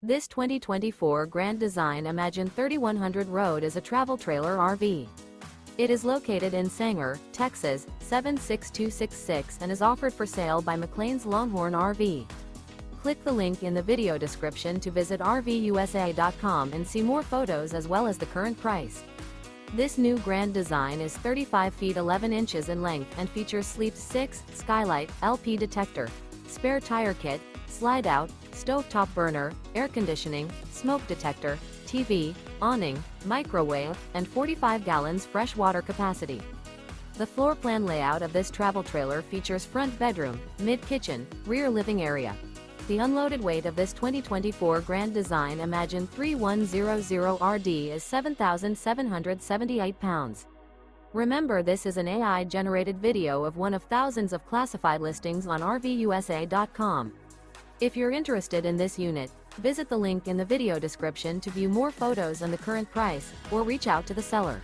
This 2024 Grand Design Imagine 3100 Road is a travel trailer RV. It is located in Sanger, Texas, 76266 and is offered for sale by McClain's Longhorn RV. Click the link in the video description to visit RVUSA.com and see more photos as well as the current price. This new Grand Design is 35 feet 11 inches in length and features Sleep 6, Skylight, LP Detector, spare tire kit, Slideout, stovetop burner, air conditioning, smoke detector, TV, awning, microwave, and 45 gallons fresh water capacity. The floor plan layout of this travel trailer features front bedroom, mid-kitchen, rear living area. The unloaded weight of this 2024 Grand Design Imagine 3100RD is 7,778 pounds. Remember, this is an AI-generated video of one of thousands of classified listings on RVUSA.com. If you're interested in this unit, visit the link in the video description to view more photos and the current price, or reach out to the seller.